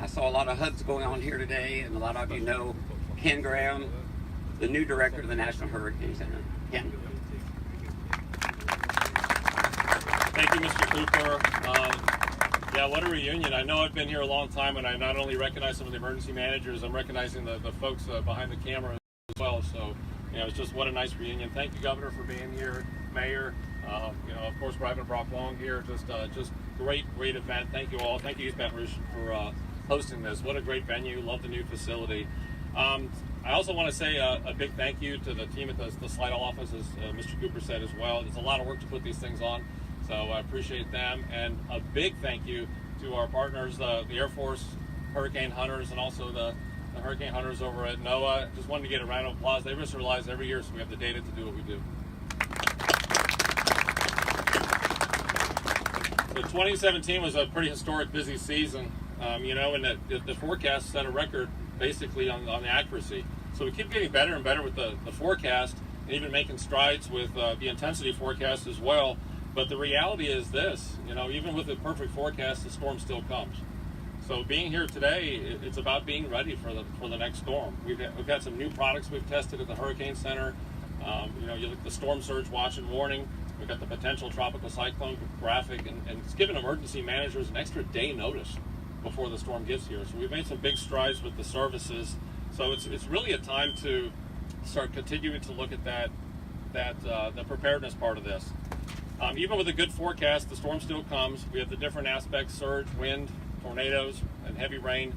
I saw a lot of hugs going on here today, and a lot of you know Ken Graham, the new director of the National Hurricane Center. Ken. Thank you, Mr. Cooper. Yeah, what a reunion. I know I've been here a long time, and I not only recognize some of the emergency managers, I'm recognizing the folks behind the camera as well. So, it's just what a nice reunion. Thank you, Governor, for being here. Mayor, of course, Private Brock Long here. Just great event. Thank you all. Thank you, East Baton Rouge, for hosting this. What a great venue. Love the new facility. I also want to say a big thank you to the team at the Slidell office, as Mr. Cooper said as well. There's a lot of work to put these things on, so I appreciate them. And a big thank you to our partners, the Air Force Hurricane Hunters, and also the Hurricane Hunters over at NOAA. Just wanted to get a round of applause. They risk their lives every year, so we have the data to do what we do. So 2017 was a pretty historic busy season, and the forecast set a record basically on the accuracy. So we keep getting better and better with the forecast, and even making strides with the intensity forecast as well. But the reality is this, even with the perfect forecast, the storm still comes. So being here today, it's about being ready for the next storm. We've got some new products we've tested at the Hurricane Center. You look at the storm surge watch and warning. We've got the potential tropical cyclone graphic, and it's given emergency managers an extra day notice before the storm gets here. So we've made some big strides with the services. So it's really a time to start continuing to look at the preparedness part of this. Even with a good forecast, the storm still comes. We have the different aspects: surge, wind, tornadoes, and heavy rain.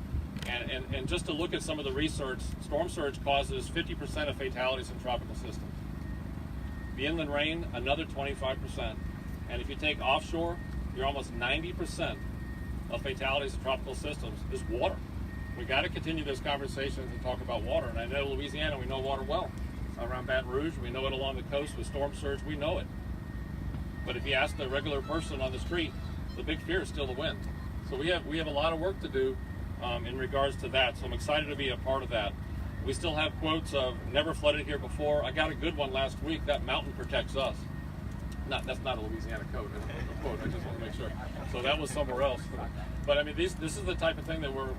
And just to look at some of the research, storm surge causes 50% of fatalities in tropical systems. The inland rain, another 25%. And if you take offshore, you're almost 90% of fatalities in tropical systems is water. We got to continue those conversations and talk about water. And I know Louisiana, we know water well. Around Baton Rouge, we know it along the coast with storm surge, we know it. But if you ask the regular person on the street, the big fear is still the wind. So we have a lot of work to do in regards to that. So I'm excited to be a part of that. We still have quotes of never flooded here before. I got a good one last week. That mountain protects us. That's not a Louisiana quote. I just want to make sure. So that was somewhere else. But I mean, this is the type of thing that we're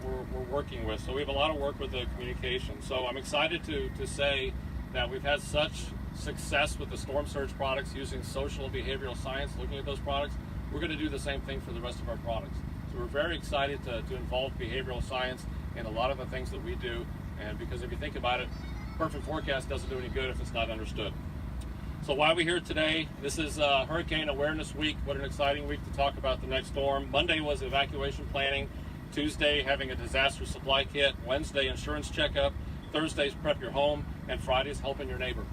working with. So we have a lot of work with the communication. So I'm excited to say that we've had such success with the storm surge products using social and behavioral science, looking at those products. We're going to do the same thing for the rest of our products. So we're very excited to involve behavioral science in a lot of the things that we do. And because if you think about it, perfect forecast doesn't do any good if it's not understood. So why are we here today? This is Hurricane Awareness Week. What an exciting week to talk about the next storm. Monday was evacuation planning. Tuesday, having a disaster supply kit. Wednesday, insurance checkup. Thursday's prep your home. And Friday's helping your neighbor.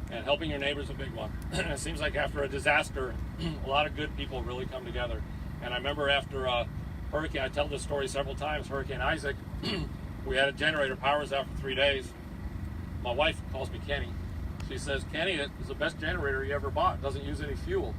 And helping your neighbor is a big one. It seems like after a disaster, a lot of good people really come together. And I remember after Hurricane, I tell this story several times, Hurricane Isaac, we had a generator, power was out for 3 days. My wife calls me Kenny. She says, Kenny, it was the best generator you ever bought. It doesn't use any fuel.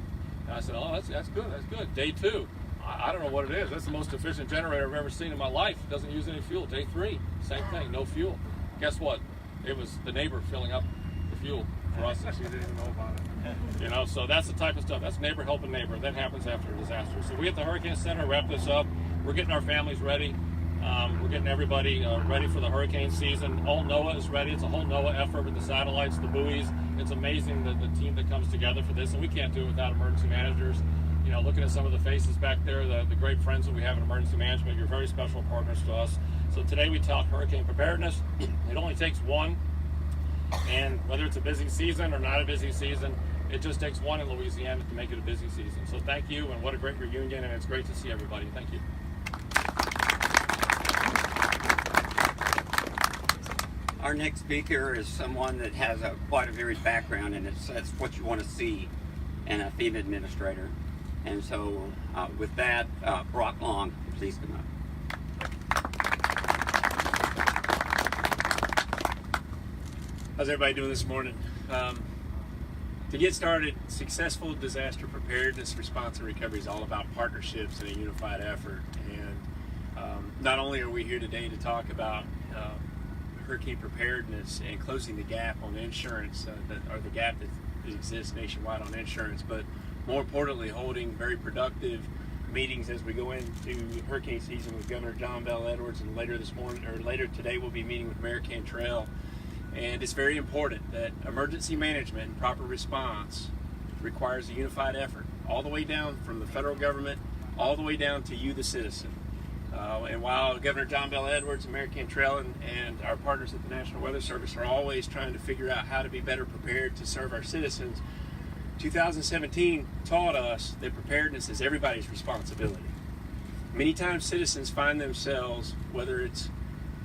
And I said, oh, that's good. Day 2, I don't know what it is. That's the most efficient generator I've ever seen in my life. It doesn't use any fuel. Day 3, same thing, no fuel. Guess what? It was the neighbor filling up the fuel for us, and she didn't even know about it. So that's the type of stuff. That's neighbor helping neighbor. That happens after a disaster. So we at the Hurricane Center wrap this up. We're getting our families ready. We're getting everybody ready for the hurricane season. All NOAA is ready. It's a whole NOAA effort with the satellites, the buoys. It's amazing the team that comes together for this, and we can't do it without emergency managers. Looking at some of the faces back there, the great friends that we have in emergency management, you're very special partners to us. So today we talk hurricane preparedness. It only takes one, and whether it's a busy season or not a busy season, it just takes one in Louisiana to make it a busy season. So thank you, and what a great reunion, and it's great to see everybody. Thank you. Our next speaker is someone that has quite a varied background, and that's what you want to see in a FEMA administrator. And so with that, Brock Long, please come up. How's everybody doing this morning? To get started, successful disaster preparedness, response, and recovery is all about partnerships and a unified effort. And not only are we here today to talk about hurricane preparedness and closing the gap on insurance, or the gap that exists nationwide on insurance, but more importantly, holding very productive meetings as we go into hurricane season with Governor John Bell Edwards, and later today we'll be meeting with Mayor Cantrell. And it's very important that emergency management and proper response requires a unified effort, all the way down from the federal government, all the way down to you, the citizen. And while Governor John Bell Edwards and Mayor Cantrell and our partners at the National Weather Service are always trying to figure out how to be better prepared to serve our citizens, 2017 taught us that preparedness is everybody's responsibility. Many times citizens find themselves, whether it's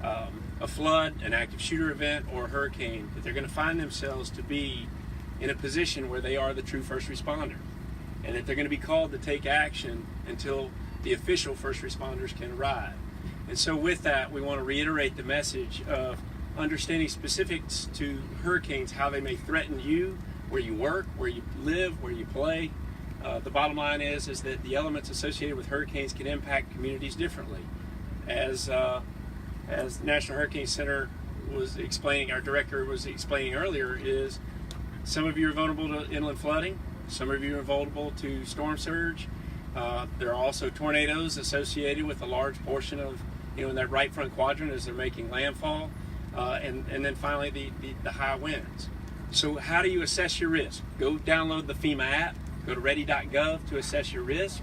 a flood, an active shooter event, or a hurricane, that they're going to find themselves to be in a position where they are the true first responder, and that they're going to be called to take action until the official first responders can arrive. And so with that, we want to reiterate the message of understanding specifics to hurricanes, how they may threaten you, where you work, where you live, where you play. The bottom line is that the elements associated with hurricanes can impact communities differently. As the National Hurricane Center was explaining, our director was explaining earlier, is some of you are vulnerable to inland flooding, some of you are vulnerable to storm surge. There are also tornadoes associated with a large portion of, in that right front quadrant as they're making landfall, and then finally the high winds. So how do you assess your risk? Go download the FEMA app, go to ready.gov to assess your risk,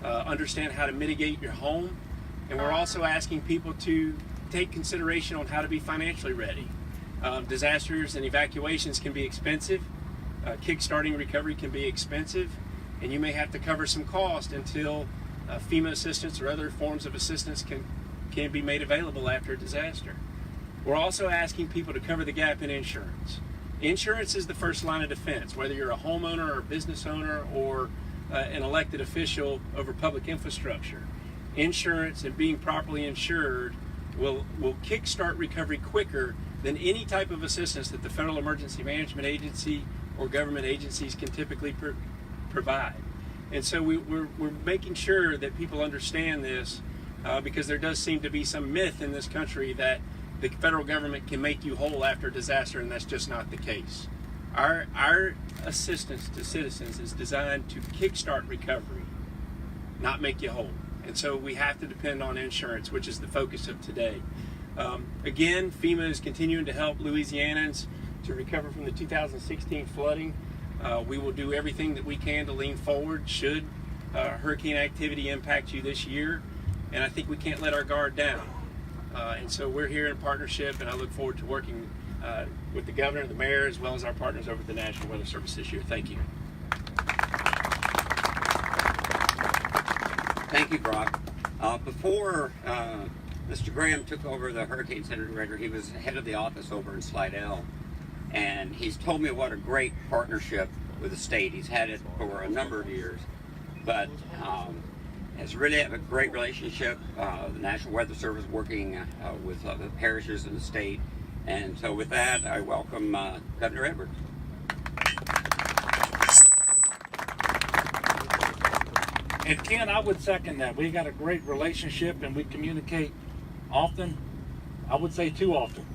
understand how to mitigate your home, and we're also asking people to take consideration on how to be financially ready. Disasters and evacuations can be expensive. Kickstarting recovery can be expensive, and you may have to cover some cost until FEMA assistance or other forms of assistance can be made available after a disaster. We're also asking people to cover the gap in insurance. Insurance is the first line of defense, whether you're a homeowner or a business owner or an elected official over public infrastructure. Insurance and being properly insured will kickstart recovery quicker than any type of assistance that the Federal Emergency Management Agency or government agencies can typically provide. And so we're making sure that people understand this, because there does seem to be some myth in this country that the federal government can make you whole after a disaster, and that's just not the case. Our assistance to citizens is designed to kickstart recovery, not make you whole. And so we have to depend on insurance, which is the focus of today. Again, FEMA is continuing to help Louisianans to recover from the 2016 flooding. We will do everything that we can to lean forward should hurricane activity impact you this year. And I think we can't let our guard down. And so we're here in partnership, and I look forward to working with the governor, the mayor, as well as our partners over at the National Weather Service this year. Thank you. Thank you, Brock. Before Mr. Graham took over the Hurricane Center Director, he was head of the office over in Slidell. And he's told me what a great partnership with the state. He's had it for a number of years, but has really had a great relationship. The National Weather Service working with the parishes in the state. And so with that, I welcome Governor Edwards. And Ken, I would second that. We got a great relationship and we communicate often. I would say too often.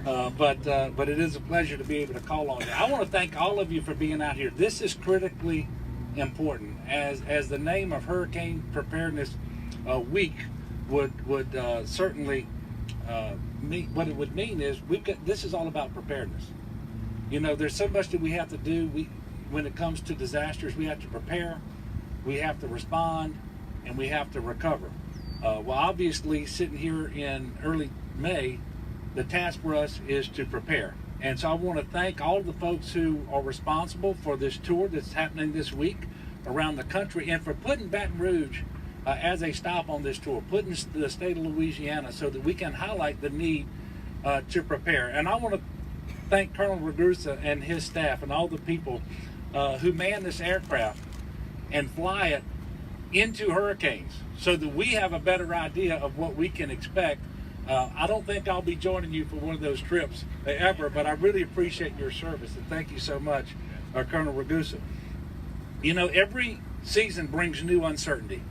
But it is a pleasure to be able to call on you. I want to thank all of you for being out here. This is critically important. As the name of Hurricane Preparedness Week would certainly mean, what it would mean is this is all about preparedness. There's so much that we have to do. When it comes to disasters, we have to prepare, we have to respond, and we have to recover. Well, obviously, sitting here in early May, the task for us is to prepare. And so I want to thank all of the folks who are responsible for this tour that's happening this week around the country, and for putting Baton Rouge as a stop on this tour, putting the state of Louisiana so that we can highlight the need to prepare. And I want to thank Colonel Ragusa and his staff and all the people who man this aircraft and fly it into hurricanes so that we have a better idea of what we can expect. I don't think I'll be joining you for one of those trips ever, but I really appreciate your service, and thank you so much, Colonel Ragusa. Every season brings new uncertainty.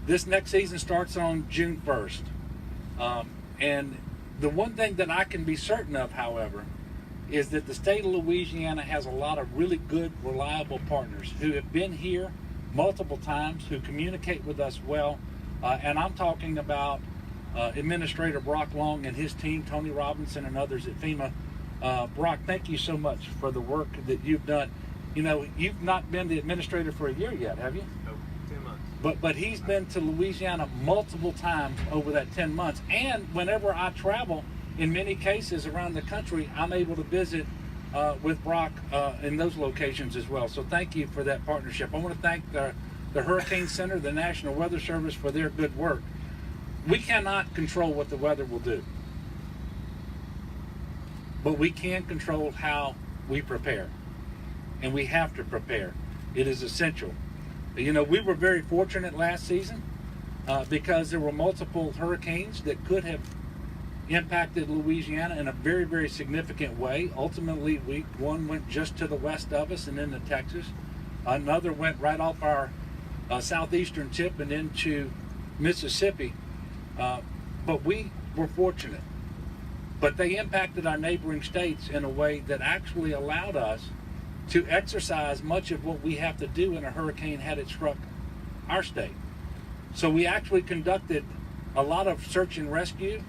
This next season starts on June 1st. And the one thing that I can be certain of, however, is that the state of Louisiana has a lot of really good, reliable partners who have been here multiple times, who communicate with us well. And I'm talking about Administrator Brock Long and his team, Tony Robinson and others at FEMA. Brock, thank you so much for the work that you've done. You know, you've not been the administrator for a year yet, have you? No, 10 months. But he's been to Louisiana multiple times over that 10 months. And whenever I travel, in many cases around the country, I'm able to visit with Brock in those locations as well. So thank you for that partnership. I want to thank the Hurricane Center, the National Weather Service, for their good work. We cannot control what the weather will do, but we can control how we prepare, and we have to prepare. It is essential. You know, we were very fortunate last season because there were multiple hurricanes that could have impacted Louisiana in a very, very significant way. Ultimately, one went just to the west of us and into Texas. Another went right off our southeastern tip and into Mississippi. But we were fortunate. But they impacted our neighboring states in a way that actually allowed us to exercise much of what we have to do in a hurricane had it struck our state. So we actually conducted a lot of search and rescue.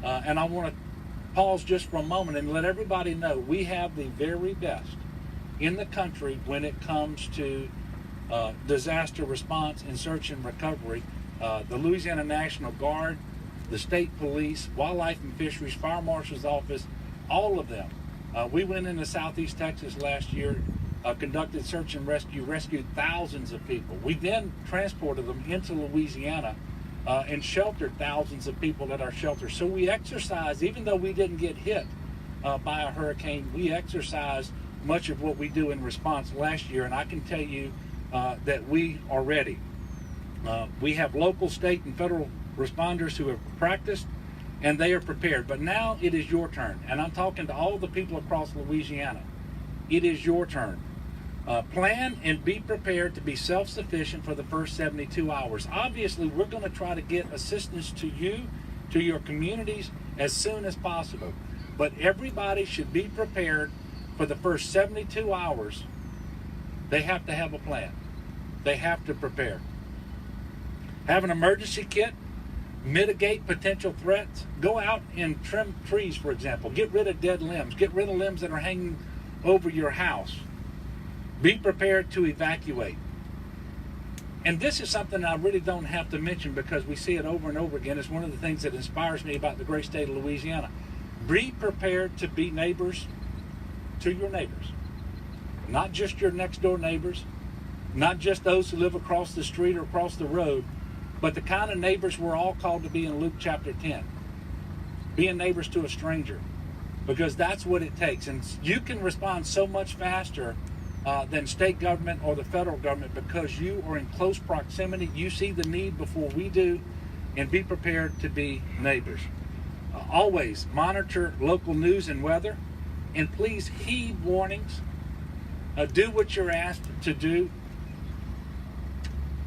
And I want to pause just for a moment and let everybody know we have the very best in the country when it comes to disaster response and search and recovery. The Louisiana National Guard, the state police, wildlife and fisheries, fire marshal's office, all of them. We went into southeast Texas last year, conducted search and rescue, rescued thousands of people. We then transported them into Louisiana and sheltered thousands of people at our shelters. So we exercised, even though we didn't get hit by a hurricane, we exercised much of what we do in response last year. And I can tell you that we are ready. We have local, state, and federal responders who have practiced, and they are prepared. But now it is your turn. And I'm talking to all the people across Louisiana. It is your turn. Plan and be prepared to be self-sufficient for the first 72 hours. Obviously, we're going to try to get assistance to you, to your communities, as soon as possible. But everybody should be prepared for the first 72 hours. They have to have a plan. They have to prepare. Have an emergency kit. Mitigate potential threats. Go out and trim trees, for example. Get rid of dead limbs. Get rid of limbs that are hanging over your house. Be prepared to evacuate. And this is something I really don't have to mention because we see it over and over again. It's one of the things that inspires me about the great state of Louisiana. Be prepared to be neighbors to your neighbors. Not just your next door neighbors, not just those who live across the street or across the road, but the kind of neighbors we're all called to be in Luke chapter 10. Being neighbors to a stranger, because that's what it takes. And you can respond so much faster than state government or the federal government because you are in close proximity. You see the need before we do, and be prepared to be neighbors. Always monitor local news and weather, and please heed warnings. Do what you're asked to do.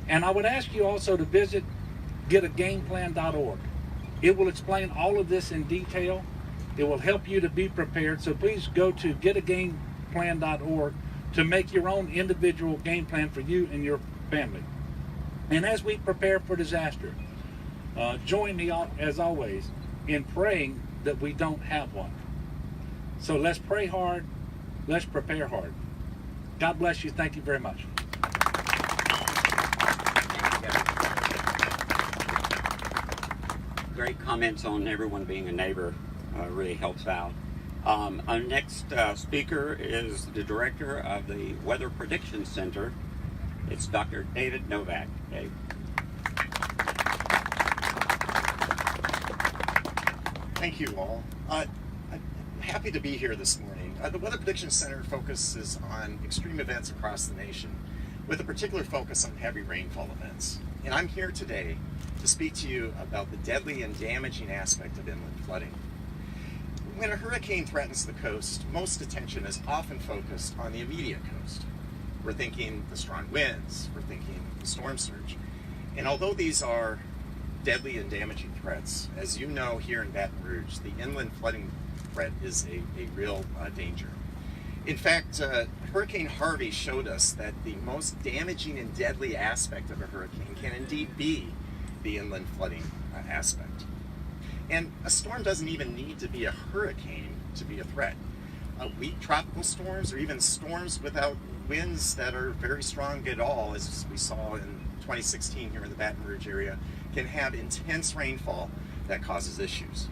And I would ask you also to visit getagameplan.org. It will explain all of this in detail. It will help you to be prepared. So please go to getagameplan.org to make your own individual game plan for you and your family. And as we prepare for disaster, join me, as always, in praying that we don't have one. So let's pray hard. Let's prepare hard. God bless you. Thank you very much. Great comments on everyone being a neighbor. Really helps out. Our next speaker is the director of the Weather Prediction Center. It's Dr. David Novak. Dave. Thank you all. I'm happy to be here this morning. The Weather Prediction Center focuses on extreme events across the nation, with a particular focus on heavy rainfall events. And I'm here today to speak to you about the deadly and damaging aspect of inland flooding. When a hurricane threatens the coast, most attention is often focused on the immediate coast. We're thinking the strong winds, we're thinking the storm surge. And although these are deadly and damaging threats, as you know here in Baton Rouge, the inland flooding threat is a real danger. In fact, Hurricane Harvey showed us that the most damaging and deadly aspect of a hurricane can indeed be the inland flooding aspect. And a storm doesn't even need to be a hurricane to be a threat. Weak tropical storms, or even storms without winds that are very strong at all, as we saw in 2016 here in the Baton Rouge area, can have intense rainfall that causes issues.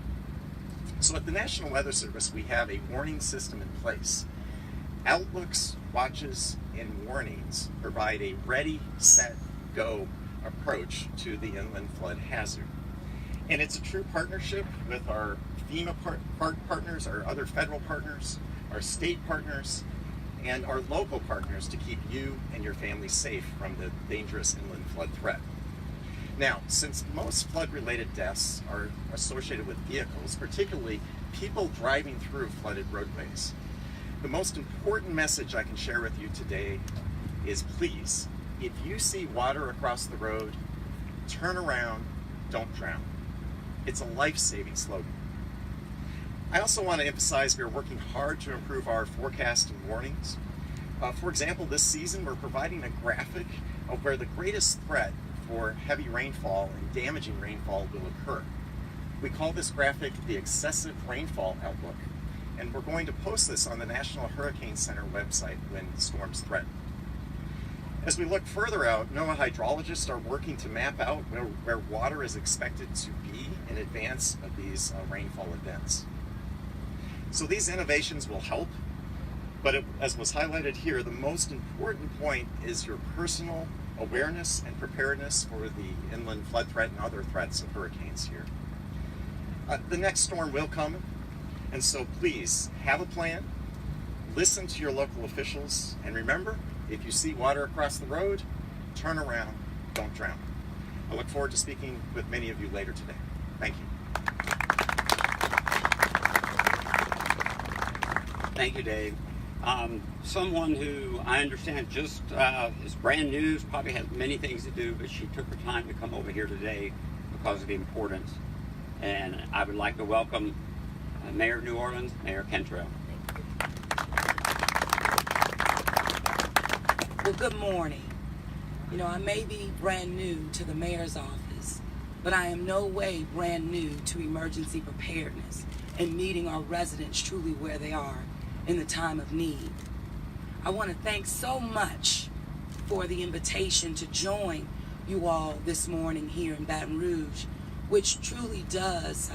So at the National Weather Service, we have a warning system in place. Outlooks, watches, and warnings provide a ready, set, go approach to the inland flood hazard. And it's a true partnership with our FEMA partners, our other federal partners, our state partners, and our local partners to keep you and your family safe from the dangerous inland flood threat. Now, since most flood-related deaths are associated with vehicles, particularly people driving through flooded roadways, the most important message I can share with you today is, please, if you see water across the road, turn around, don't drown. It's a life-saving slogan. I also want to emphasize we're working hard to improve our forecast and warnings. For example, this season we're providing a graphic of where the greatest threat for heavy rainfall and damaging rainfall will occur. We call this graphic the Excessive Rainfall Outlook, and we're going to post this on the National Hurricane Center website when storms threaten. As we look further out, NOAA hydrologists are working to map out where water is expected to be in advance of these rainfall events. So these innovations will help, but as was highlighted here, the most important point is your personal awareness and preparedness for the inland flood threat and other threats of hurricanes here. The next storm will come, and so please have a plan, listen to your local officials, and remember, if you see water across the road, turn around, don't drown. I look forward to speaking with many of you later today. Thank you. Thank you, Dave. Someone who I understand just is brand new, probably has many things to do, but she took her time to come over here today because of the importance. And I would like to welcome Mayor of New Orleans, Mayor Cantrell. Well, good morning. You know, I may be brand new to the mayor's office, but I am no way brand new to emergency preparedness and meeting our residents truly where they are in the time of need. I want to thank so much for the invitation to join you all this morning here in Baton Rouge, which truly does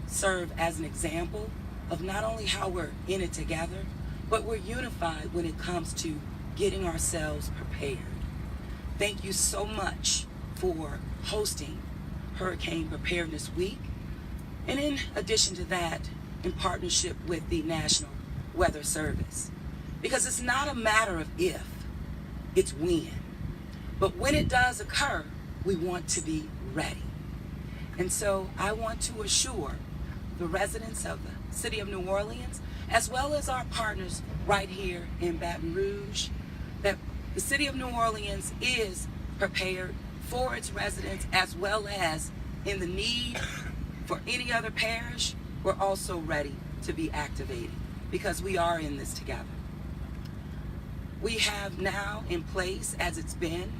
serve as an example of not only how we're in it together, but we're unified when it comes to getting ourselves prepared. Thank you so much for hosting Hurricane Preparedness Week. And in addition to that, in partnership with the National Weather Service. Because it's not a matter of if, it's when. But when it does occur, we want to be ready. And so I want to assure the residents of the city of New Orleans, as well as our partners right here in Baton Rouge, that the city of New Orleans is prepared for its residents, as well as in the need for any other parish. We're also ready to be activated because we are in this together. We have now in place, as it's been,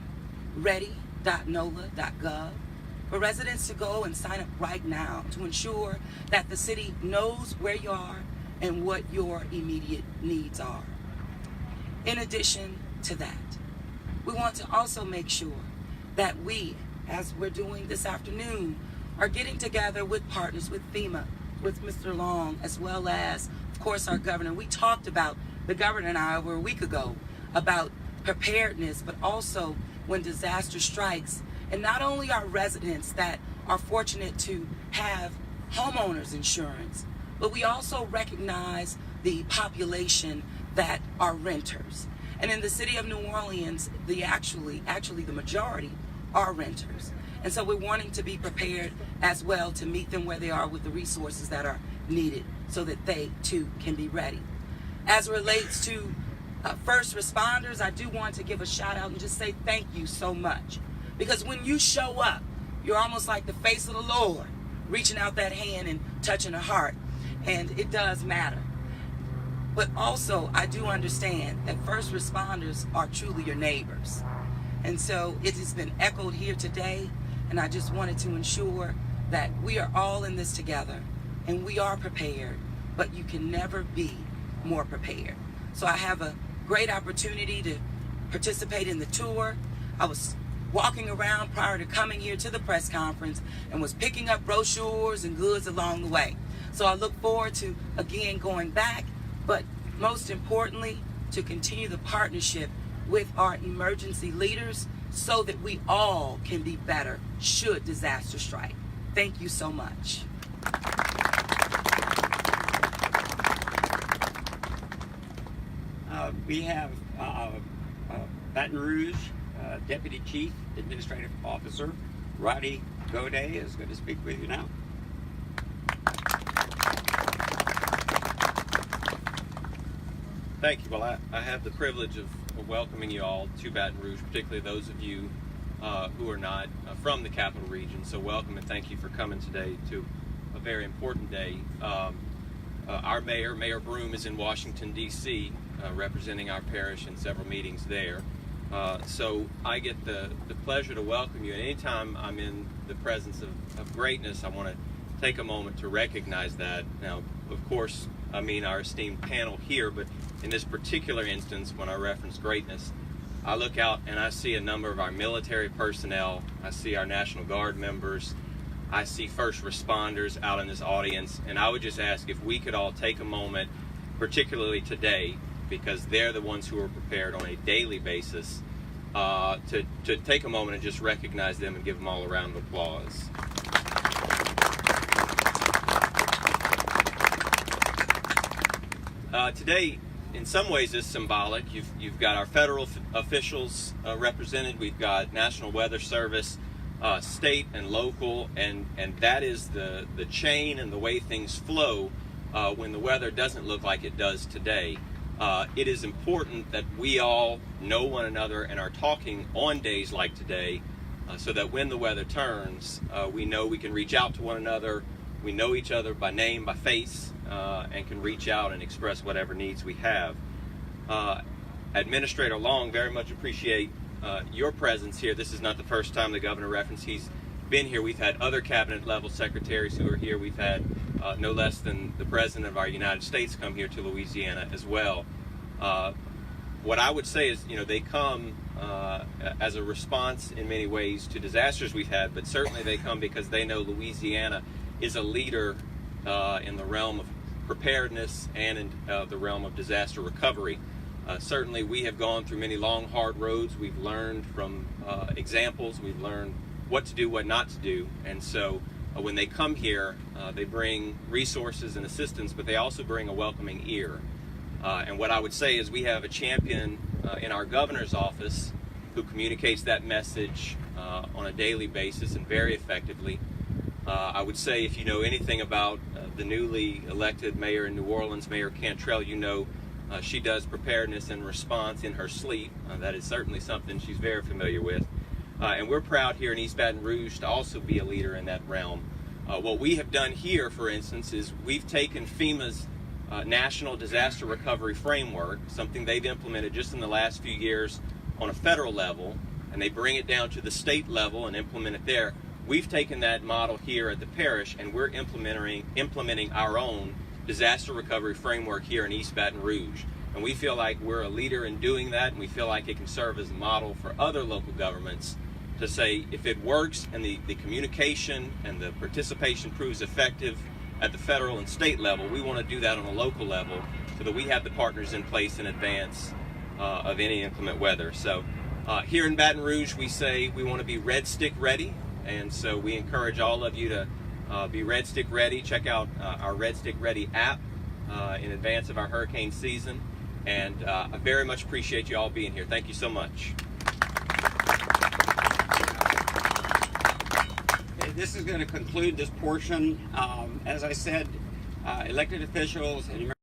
ready.nola.gov for residents to go and sign up right now to ensure that the city knows where you are and what your immediate needs are. In addition to that, we want to also make sure that we, as we're doing this afternoon, are getting together with partners, with FEMA, with Mr. Long, as well as, of course, our governor. We talked about, the governor and I over a week ago, about preparedness, but also when disaster strikes. And not only our residents that are fortunate to have homeowners insurance, but we also recognize the population that are renters. And in the city of New Orleans, actually the majority are renters. And so we're wanting to be prepared as well to meet them where they are with the resources that are needed so that they too can be ready. As it relates to first responders, I do want to give a shout out and just say thank you so much. Because when you show up, you're almost like the face of the Lord, reaching out that hand and touching a heart. And it does matter. But also, I do understand that first responders are truly your neighbors. And so it has been echoed here today, and I just wanted to ensure that we are all in this together, and we are prepared, but you can never be more prepared. So I have a great opportunity to participate in the tour. I was walking around prior to coming here to the press conference and was picking up brochures and goods along the way. So I look forward to, again, going back, but most importantly, to continue the partnership with our emergency leaders so that we all can be better should disaster strike. Thank you so much. We have Baton Rouge Deputy Chief Administrative Officer Roddy Goday is going to speak with you now. Thank you. Well, I have the privilege of welcoming you all to Baton Rouge, particularly those of you who are not from the capital region. So welcome and thank you for coming today to a very important day. Our mayor, Mayor Broome, is in Washington, D.C., representing our parish in several meetings there. So I get the pleasure to welcome you. And anytime I'm in the presence of greatness, I want to take a moment to recognize that. Now, of course, I mean our esteemed panel here, but in this particular instance, when I reference greatness, I look out and I see a number of our military personnel, I see our National Guard members, I see first responders out in this audience, and I would just ask if we could all take a moment, particularly today, because they're the ones who are prepared on a daily basis, to take a moment and just recognize them and give them all a round of applause. Today, in some ways, is symbolic. You've got our federal officials represented. We've got National Weather Service, state and local, and that is the chain and the way things flow when the weather doesn't look like it does today. It is important that we all know one another and are talking on days like today, so that when the weather turns, we know we can reach out to one another. We know each other by name, by face, and can reach out and express whatever needs we have. Administrator Long, very much appreciate your presence here. This is not the first time the governor referenced he's been here. We've had other cabinet level secretaries who are here. We've had no less than the President of our United States come here to Louisiana as well. What I would say is, they come as a response in many ways to disasters we've had, but certainly they come because they know Louisiana is a leader in the realm of preparedness and in the realm of disaster recovery. Certainly we have gone through many long, hard roads. We've learned from examples. We've learned what to do, what not to do. And so when they come here, they bring resources and assistance, but they also bring a welcoming ear. And what I would say is we have a champion in our governor's office who communicates that message on a daily basis and very effectively. I would say if you know anything about the newly elected mayor in New Orleans, Mayor Cantrell, she does preparedness and response in her sleep. That is certainly something she's very familiar with. And we're proud here in East Baton Rouge to also be a leader in that realm. What we have done here, for instance, is we've taken FEMA's National Disaster Recovery Framework, something they've implemented just in the last few years on a federal level, and they bring it down to the state level and implement it there. We've taken that model here at the parish, and we're implementing our own disaster recovery framework here in East Baton Rouge. And we feel like we're a leader in doing that, and we feel like it can serve as a model for other local governments to say if it works and the communication and the participation proves effective at the federal and state level, we want to do that on a local level so that we have the partners in place in advance of any inclement weather. So here in Baton Rouge, we say we want to be Red Stick ready. And so we encourage all of you to be Red Stick ready. Check out our Red Stick Ready app in advance of our hurricane season. And I very much appreciate you all being here. Thank you so much. Okay, this is going to conclude this portion. As I said, elected officials and